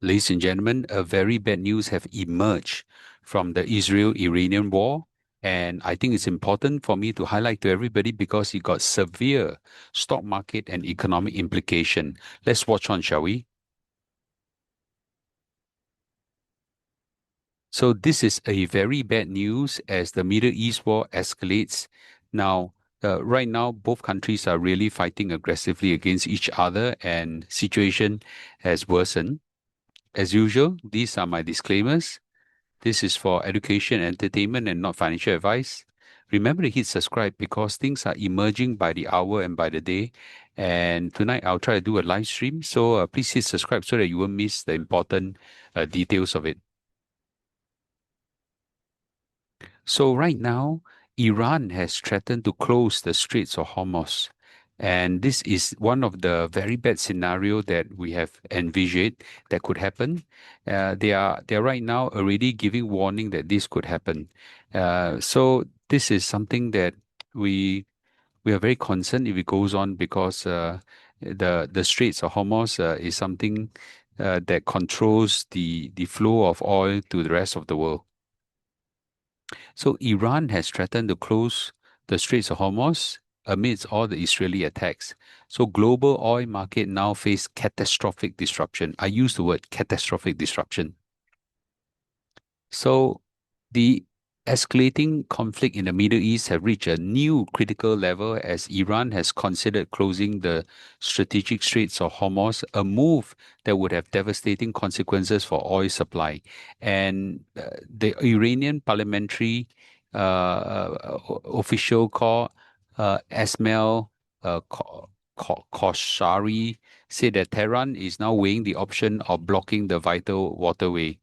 Ladies and gentlemen, a very bad news have emerged from the Israel-Iranian war. And I think it's important for me to highlight to everybody because it got severe stock market and economic implication. Let's watch on, shall we? So this is a very bad news as the Middle East war escalates. Now, right now, both countries are really fighting aggressively against each other and situation has worsened. As usual, these are my disclaimers. This is for education, entertainment, and not financial advice. Remember to hit subscribe because things are emerging by the hour and by the day. And tonight I'll try to do a live stream. So please hit subscribe so that you won't miss the important details of it. So right now, Iran has threatened to close the Straits of Hormuz. And this is one of the very bad scenario that we have envisioned that could happen. They are right now already giving warning that this could happen. So this is something that we we are very concerned if it goes on because the Straits of Hormuz is something that controls the flow of oil to the rest of the world. So Iran has threatened to close the Straits of Hormuz amidst all the Israeli attacks. So global oil market now face catastrophic disruption. I use the word catastrophic disruption. So the escalating conflict in the Middle East have reached a new critical level as Iran has considered closing the strategic Straits of Hormuz, a move that would have devastating consequences for oil supply. And the Iranian parliamentary official called Esmail Koshari said that Tehran is now weighing the option of blocking the vital waterway.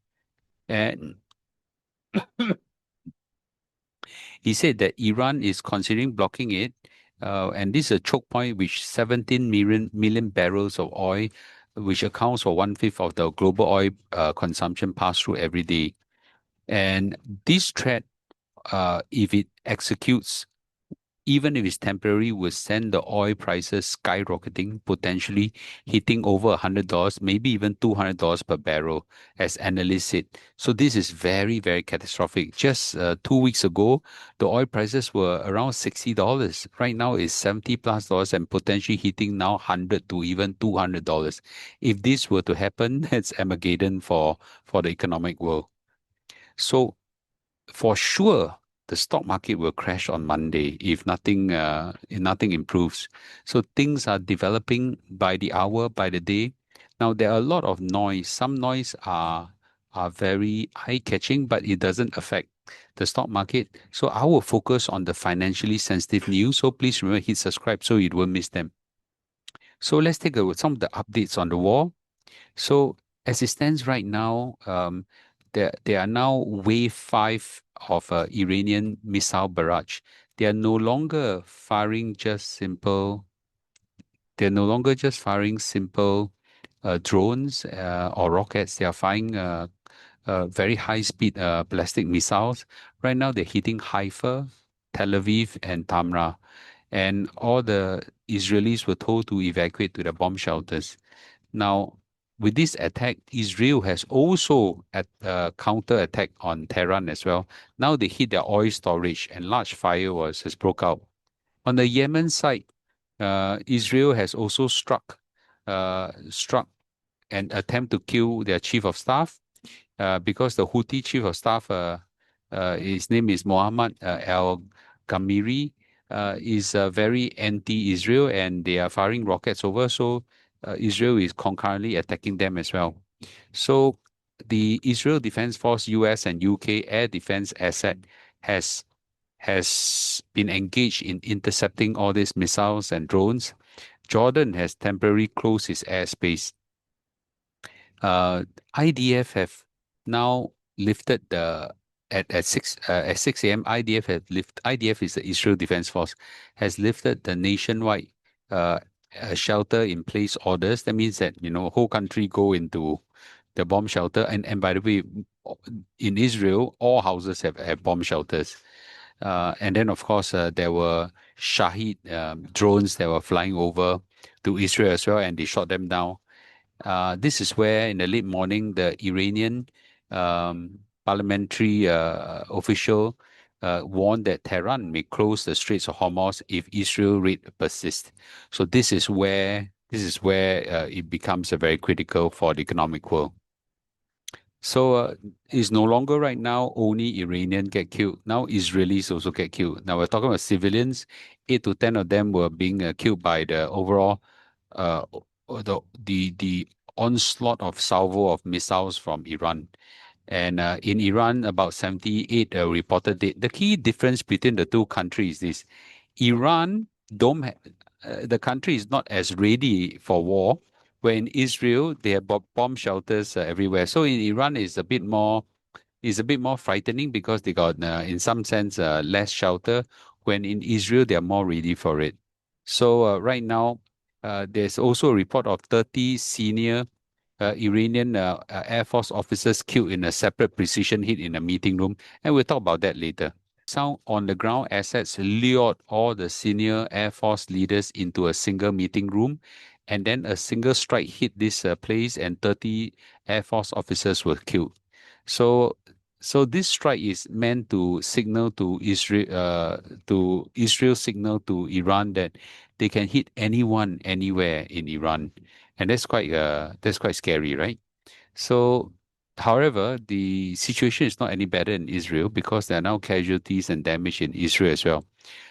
And he said that Iran is considering blocking it, and this is a choke point which 17 million barrels of oil, which accounts for one-fifth of the global oil consumption passed through every day. And this threat, if it executes, even if it's temporary, will send the oil prices skyrocketing, potentially hitting over $100, maybe even $200 per barrel, as analysts said. So this is very, very catastrophic. Just 2 weeks ago, the oil prices were around $60. Right now it's 70 plus dollars and potentially hitting now 100 to even $200. If this were to happen, it's Armageddon for the economic world. So for sure the stock market will crash on Monday if nothing improves. So things are developing by the hour, by the day. Now there are a lot of noise. Some noise are very eye-catching, but it doesn't affect the stock market. So I will focus on the financially sensitive news. So please remember hit subscribe so you won't miss them. So let's take a some of the updates on the war. So as it stands right now, there are now wave five of Iranian missile barrage. They are no longer firing just simple. They're no longer just firing simple drones or rockets. They are firing very high speed ballistic missiles. Right now, they're hitting Haifa, Tel Aviv, and Tamra. And all the Israelis were told to evacuate to the bomb shelters. Now, with this attack, Israel has also at counter attack on Tehran as well. Now they hit their oil storage and large fire has broke out. On the Yemen side, Israel has also struck an attempt to kill their chief of staff because the Houthi chief of staff, his name is Mohammed Al Gamiri, is very anti-Israel and they are firing rockets over. So Israel is concurrently attacking them as well. So the Israel Defense Force, US and UK Air Defense Asset has been engaged in intercepting all these missiles and drones. Jordan has temporarily closed its airspace. IDF have now lifted the at 6 a.m. IDF is the Israel Defense Force has lifted the nationwide uh, shelter in place orders. That means that whole country go into the bomb shelter and by the way, in Israel all houses have bomb shelters. And then of course there were Shahid drones that were flying over to Israel as well and they shot them down. This is where, in the late morning, the Iranian parliamentary official warned that Tehran may close the Straits of Hormuz if Israel raid persists. So this is where it becomes a very critical for the economic world. So it's no longer right now only Iranian get killed. Now Israelis also get killed. Now we're talking about civilians. 8 to 10 of them were being killed by the overall uh, the onslaught of salvo of missiles from Iran. And in Iran, about 78 reported dead. The key difference between the two countries is Iran don't ha- the country is not as ready for war. Where in Israel, they have bomb shelters everywhere. So in Iran, it's a bit more frightening because they got, in some sense, less shelter. When in Israel, they are more ready for it. So right now, there's also a report of 30 senior Iranian Air Force officers killed in a separate precision hit in a meeting room, and we'll talk about that later. Sound on the ground assets lured all the senior Air Force leaders into a single meeting room, and then a single strike hit this place, and 30 Air Force officers were killed. So, so this strike is meant to signal to Israel signal to Iran that they can hit anyone anywhere in Iran, and that's quite scary, right? So, however, the situation is not any better in Israel because there are now casualties and damage in Israel as well.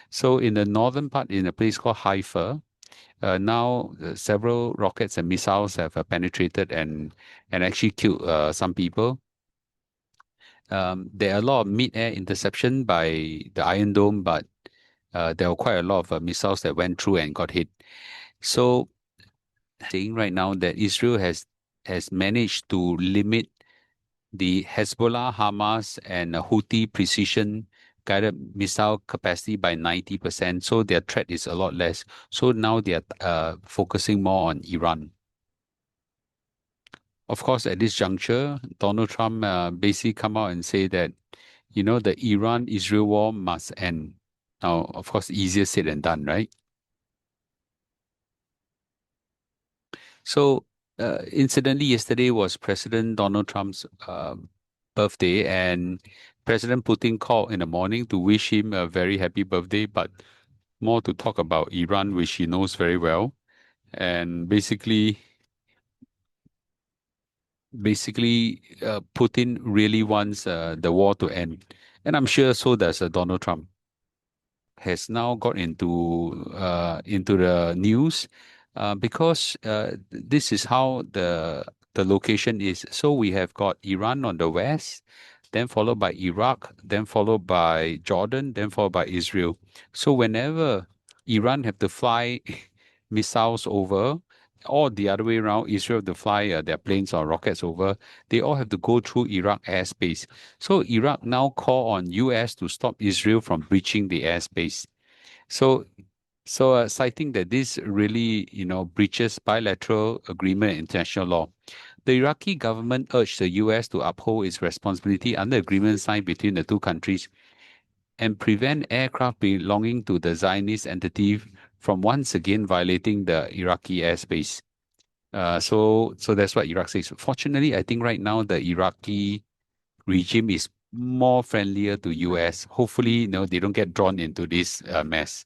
So, in the northern part, in a place called Haifa, now several rockets and missiles have penetrated and actually killed some people. There are a lot of mid-air interception by the Iron Dome, but there were quite a lot of missiles that went through and got hit. So, saying right now that Israel has managed to limit the Hezbollah, Hamas, and Houthi precision guided missile capacity by 90%. So their threat is a lot less. So now they are focusing more on Iran. Of course, at this juncture, Donald Trump basically come out and say that, the Iran-Israel war must end. Now, of course, easier said than done, right? So, incidentally, yesterday was President Donald Trump's birthday, and President Putin called in the morning to wish him a very happy birthday, but more to talk about Iran, which he knows very well. And basically, Putin really wants the war to end, and I'm sure so does Donald Trump. Has now got into the news because this is how the location is. So we have got Iran on the west, then followed by Iraq, then followed by Jordan, then followed by Israel. So whenever Iran have to fly missiles over, or the other way around, Israel have to fly their planes or rockets over, they all have to go through Iraq airspace. So Iraq now call on US to stop Israel from breaching the airspace. So, so citing that this really, breaches bilateral agreement and international law. The Iraqi government urged the US to uphold its responsibility under agreement signed between the two countries and prevent aircraft belonging to the Zionist entity from once again violating the Iraqi airspace. So that's what Iraq says. Fortunately, I think right now the Iraqi regime is more friendlier to US. Hopefully, they don't get drawn into this mess.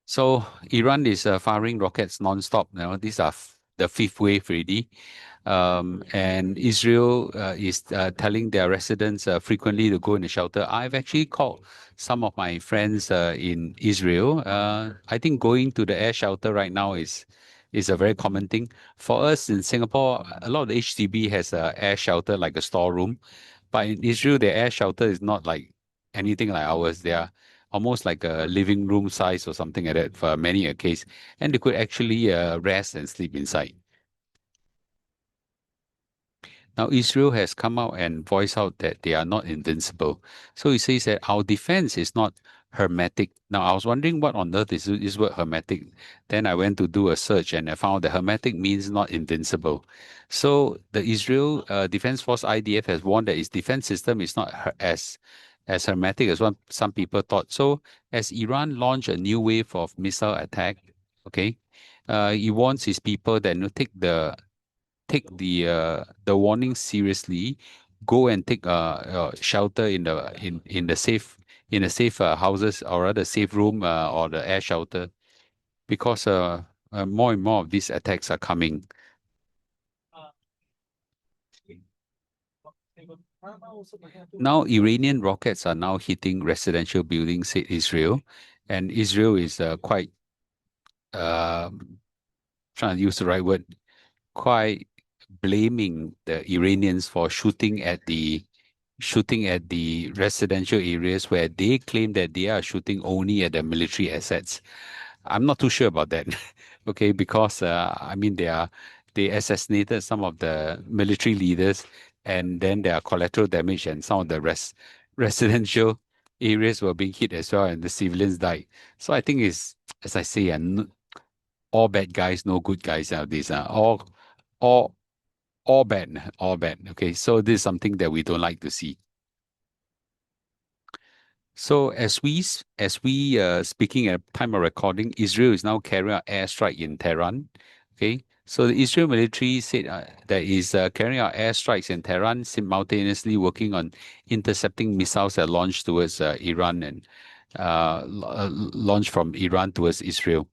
So Iran is firing rockets nonstop. These are the fifth wave already. And Israel is telling their residents frequently to go in the shelter. I've actually called some of my friends in Israel. I think going to the air shelter right now is a very common thing. For us in Singapore, a lot of the HDB has a air shelter like a storeroom, but in Israel, the air shelter is not like anything like ours. They are almost like a living room size or something like that for many a case, and they could actually rest and sleep inside. Now, Israel has come out and voiced out that they are not invincible. So he says that our defense is not hermetic. Now, I was wondering what on earth is this word hermetic. Then I went to do a search and I found that hermetic means not invincible. So the Israel Defense Force IDF has warned that its defense system is not as hermetic as what some people thought. So as Iran launched a new wave of missile attack, okay, He warns his people that take the warning seriously. Go and take shelter in the safe houses, or rather safe room, or the air shelter, because more and more of these attacks are coming. Now, Iranian rockets are now hitting residential buildings, said Israel, and Israel is quite uh, trying to use the right word, quite blaming the Iranians for shooting at the residential areas where they claim that they are shooting only at the military assets. I'm not too sure about that. Okay, because I mean they assassinated some of the military leaders, and then there are collateral damage, and some of the residential areas were being hit as well, and the civilians died. So I think it's, as I say, all bad guys, no good guys nowadays. All all bad, all bad. Okay, so this is something that we don't like to see. So as we speaking at time of recording, Israel is now carrying out airstrike in Tehran. Okay, so the Israel military said that is carrying out airstrikes in Tehran, simultaneously working on intercepting missiles that launched towards Iran and launched from Iran towards Israel.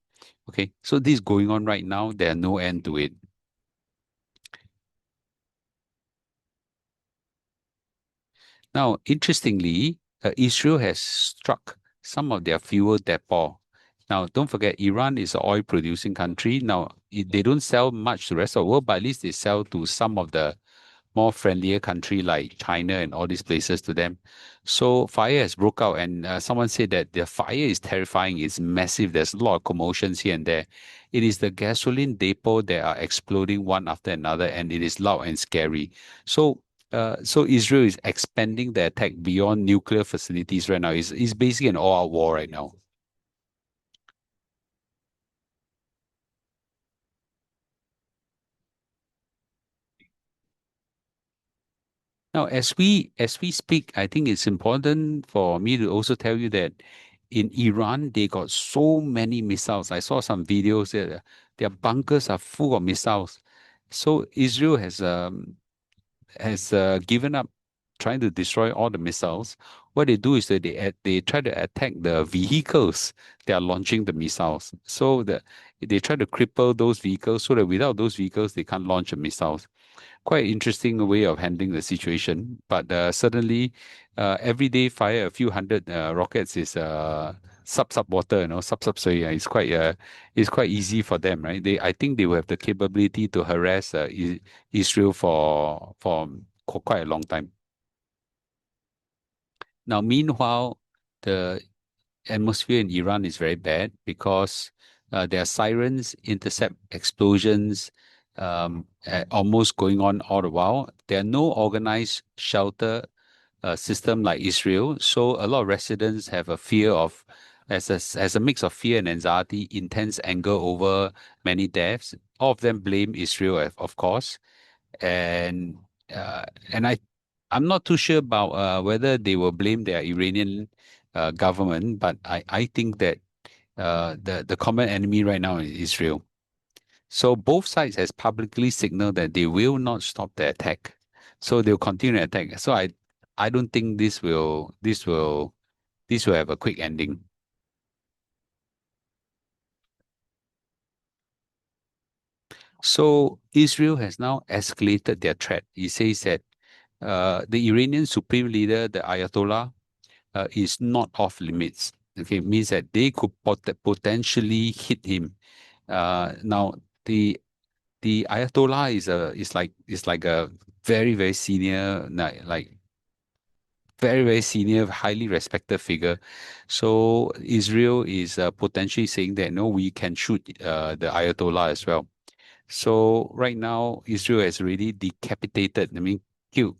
Okay, so this is going on right now. There are no end to it. Now, interestingly, Israel has struck some of their fuel depot. Now, don't forget, Iran is an oil producing country. Now, they don't sell much to the rest of the world, but at least they sell to some of the more friendlier country like China and all these places to them. So fire has broke out, and someone said that the fire is terrifying. It's massive. There's a lot of commotions here and there. It is the gasoline depot that are exploding one after another, and it is loud and scary. So Israel is expanding the attack beyond nuclear facilities right now. It's basically an all-out war right now. Now, as we speak, I think it's important for me to also tell you that in Iran, they got so many missiles. I saw some videos that their bunkers are full of missiles. So Israel has given up trying to destroy all the missiles. What they do is that they try to attack the vehicles that are launching the missiles. So they try to cripple those vehicles so that without those vehicles they can't launch the missiles. Quite interesting way of handling the situation. But certainly, every day fire a few hundred rockets is sub water, sub. So yeah, it's quite easy for them, right? I think they will have the capability to harass Israel for quite a long time. Now, meanwhile, the atmosphere in Iran is very bad because there are sirens, intercept explosions, almost going on all the while. There are no organized shelter system like Israel, so a lot of residents have a fear of, as a mix of fear and anxiety, intense anger over many deaths. All of them blame Israel, of course, and uh, and I'm not too sure about whether they will blame their Iranian government, but I think that the common enemy right now is Israel. So both sides has publicly signaled that they will not stop the attack. So they'll continue to attack. So I don't think this will have a quick ending. So Israel has now escalated their threat. He says that the Iranian supreme leader, the Ayatollah, is not off limits. Okay, means that they could potentially hit him. Now the Ayatollah is like a very senior, like very senior, highly respected figure. So Israel is potentially saying that no, we can shoot the Ayatollah as well. So right now Israel has already decapitated, I mean killed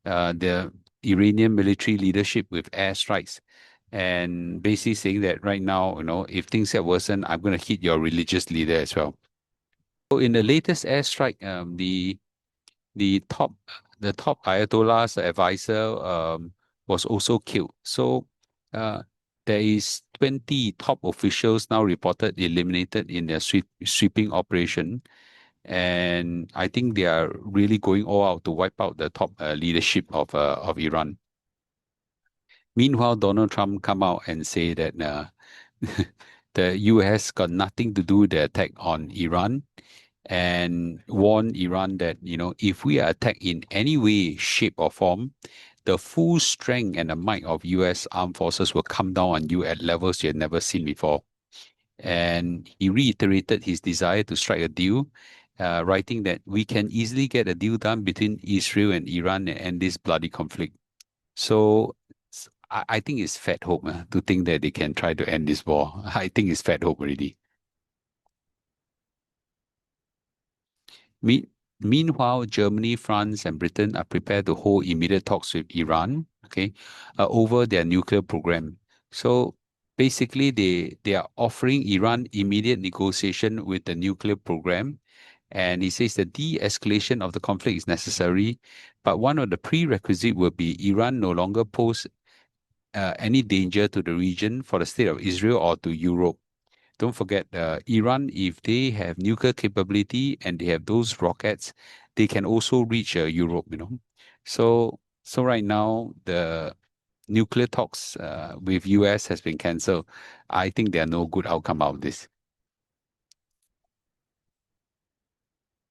the Iranian military leadership with airstrikes, and basically saying that right now, if things get worsened, I'm going to hit your religious leader as well. So in the latest airstrike, the top the top Ayatollah's advisor was also killed. So uh, there is 20 top officials now reported eliminated in their sweeping operation. And I think they are really going all out to wipe out the top leadership of Iran. Meanwhile, Donald Trump come out and say that the U.S. got nothing to do with the attack on Iran and warn Iran that, if we are attacked in any way, shape, or form, the full strength and the might of U.S. armed forces will come down on you at levels you have never seen before. And he reiterated his desire to strike a deal, writing that we can easily get a deal done between Israel and Iran and end this bloody conflict. So I think it's fat hope to think that they can try to end this war. I think it's fat hope already. Me- Meanwhile, Germany, France, and Britain are prepared to hold immediate talks with Iran, okay, over their nuclear program. So basically, they are offering Iran immediate negotiation with the nuclear program. And he says the de-escalation of the conflict is necessary, but one of the prerequisites will be Iran no longer pose any danger to the region for the state of Israel or to Europe. Don't forget, Iran, if they have nuclear capability and they have those rockets, they can also reach Europe. So right now, the nuclear talks with US has been cancelled. I think there are no good outcome out of this.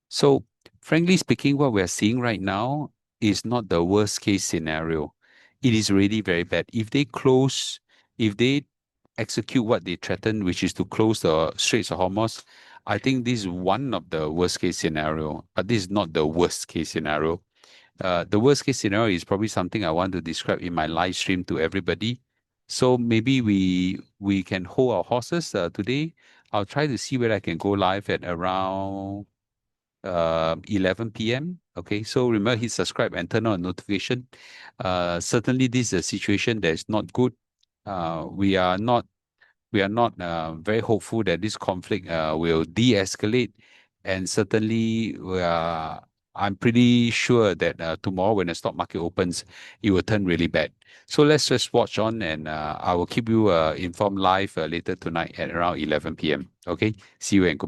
So, frankly speaking, what we're seeing right now is not the worst case scenario. It is really very bad. If they execute what they threatened, which is to close the Straits of Hormuz, I think this is one of the worst case scenario, but this is not the worst case scenario. The worst case scenario is probably something I want to describe in my live stream to everybody. So maybe we can hold our horses today. I'll try to see whether I can go live at around 11 p.m. Okay, so remember, hit subscribe and turn on notification. Certainly, this is a situation that is not good. We are not very hopeful that this conflict will de-escalate, and certainly I'm pretty sure that tomorrow when the stock market opens, it will turn really bad. So let's just watch on, and I will keep you informed live later tonight at around 11 p.m. Okay, see you and goodbye.